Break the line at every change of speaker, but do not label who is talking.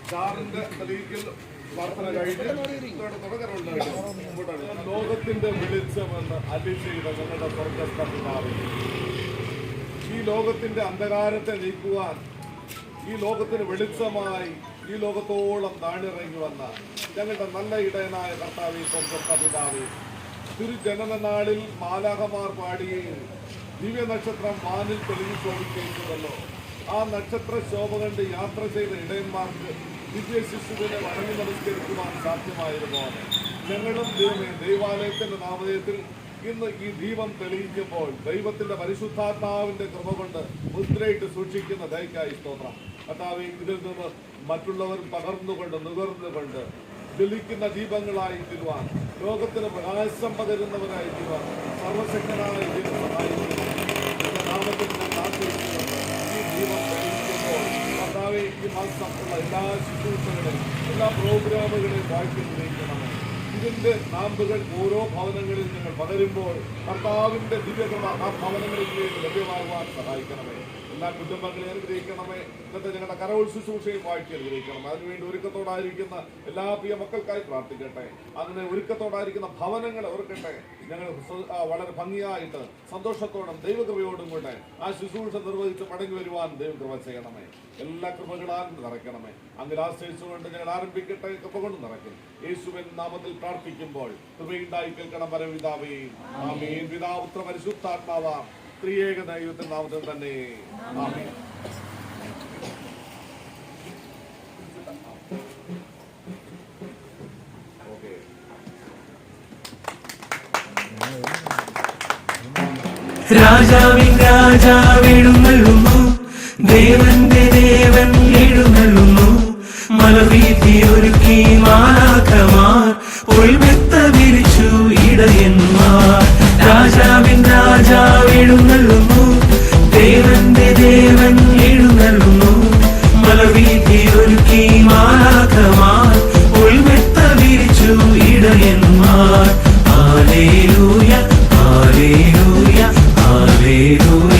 ചാറിന്റെ തെളിയിക്കൽ പ്രാർത്ഥന കഴിഞ്ഞ് ലോകത്തിന്റെ വെളിച്ചമെന്ന് അലിശയുടെ ഞങ്ങളുടെ സ്വർഗ്ഗസ്ഥ പിതാവേ, ഈ ലോകത്തിന്റെ അന്ധകാരത്തെ നീക്കുവാൻ, ഈ ലോകത്തിന് വെളിച്ചമായി ഈ ലോകത്തോളം താണിറങ്ങി വന്ന ഞങ്ങളുടെ നല്ല ഇടയനായ കർത്താവേ, സ്വർഗ്ഗസ്ഥ പിതാവേ, തിരുജനന നാളിൽ മാലാഖമാർ പാടുകയും ദിവ്യ നക്ഷത്രം വാനിൽ തെളിഞ്ഞു ശോഭിക്കുകയുമല്ലോ. ആ നക്ഷത്ര ശോഭ കണ്ട് യാത്ര ചെയ്ത ഇടയന്മാർക്ക് ദിവ്യ ശിശുവിനെ വണങ്ങി നമസ്കരിക്കുവാൻ സാധ്യമായിരുന്നു. ഞങ്ങളും ദൈവാലയത്തിന്റെ നാമധേയത്തിൽ ഇന്ന് ഈ ദീപം തെളിയിക്കുമ്പോൾ ദൈവത്തിന്റെ പരിശുദ്ധാത്മാവിന്റെ കൃപ കൊണ്ട് മുദ്രയിട്ട് സൂക്ഷിക്കുന്ന ദയക്കായി സ്തോത്രം. കർത്താവേ, ഇതിൽ നിന്ന് മറ്റുള്ളവർ പകർന്നുകൊണ്ട് നുകർന്നുകൊണ്ട് ജ്വലിക്കുന്ന ദീപങ്ങളായി തീരുവാൻ, ലോകത്തിന് പ്രകാശം പകരുന്നവരായി തീരുവാൻ സർവശക്തനായ ദൈവം സഹായിക്കുന്നു. നാമത്തിൽ ഈ ദീപം തെളിയിക്കുമ്പോൾ കർത്താവേ, ഈ മാസമുള്ള എല്ലാ ശുശ്രൂഷകളെയും എല്ലാ പ്രോഗ്രാമുകളെയും വാഴ്ത്തി തെളിയിക്കണമേ. ഇതിന്റെ നാമ്പുകൾ ഓരോ ഭവനങ്ങളിൽ ഞങ്ങൾ പകരുമ്പോൾ കർത്താവിന്റെ ദിവ്യകൃപ ആ ഭവനങ്ങളിലേക്ക് ലഭ്യമാകുവാൻ സഹായിക്കണമേ. എല്ലാ കുടുംബങ്ങളെ അനുഗ്രഹിക്കണമേ. ഇന്നത്തെ ഞങ്ങളുടെ കരോൾ ശുശ്രൂഷയും വാഴ്ച അനുഗ്രഹിക്കണമേ. അതിനുവേണ്ടി ഒരുക്കത്തോടായിരിക്കുന്ന എല്ലാ പ്രിയ മക്കൾക്കായി പ്രാർത്ഥിക്കട്ടെ. അങ്ങനെ ഒരുക്കത്തോടായിരിക്കുന്ന ഭവനങ്ങളെ ഓർക്കട്ടെ. ഞങ്ങൾ വളരെ ഭംഗിയായിട്ട് സന്തോഷത്തോടും ദൈവകൃപയോടും കൂടെ ആ ശുശ്രൂഷ നിർവഹിച്ച് മടങ്ങി വരുവാൻ ദൈവകൃപ ചെയ്യണമേ. എല്ലാ കൃപകളാലും നിറയ്ക്കണമേ. അങ്ങനെ ആശ്രയിച്ചുകൊണ്ട് ഞങ്ങൾ ആരംഭിക്കട്ടെ. കൃപ കൊണ്ട് നിറയ്ക്കും. യേശുവിൻ നാമത്തിൽ പ്രാർത്ഥിക്കുമ്പോൾ കൃപയുണ്ടായി കേൾക്കണം പരമപിതാവേ. ആമേൻ. പിതാപുത്ര പരിശുദ്ധാത്മാവാം ത്രിയേക ദൈവത്തിന്റെ നാമത്തിൽ തന്നെ ആമേൻ.
രാജാവിൻ രാജാവെഴുന്നള്ളുന്നു, ദേവന്റെ ദേവൻ എഴുന്നള്ളുന്നു. മലവീഥി ഒരുക്കി മാലാഖമാർ, ഉൾമെത്ത വിരിച്ചു ഇടയന്മാർ. രാജാവിൻ രാജാവെഴുന്നള്ളുന്നു, ദേവന്റെ ദേവൻ എഴുന്നള്ളുന്നു. മലവീഥി ഒരുക്കി മാലാഖമാർ, ഉൾമെത്ത വിരിച്ചു ഇടയന്മാർ. Hallelujah hallelujah hallelujah.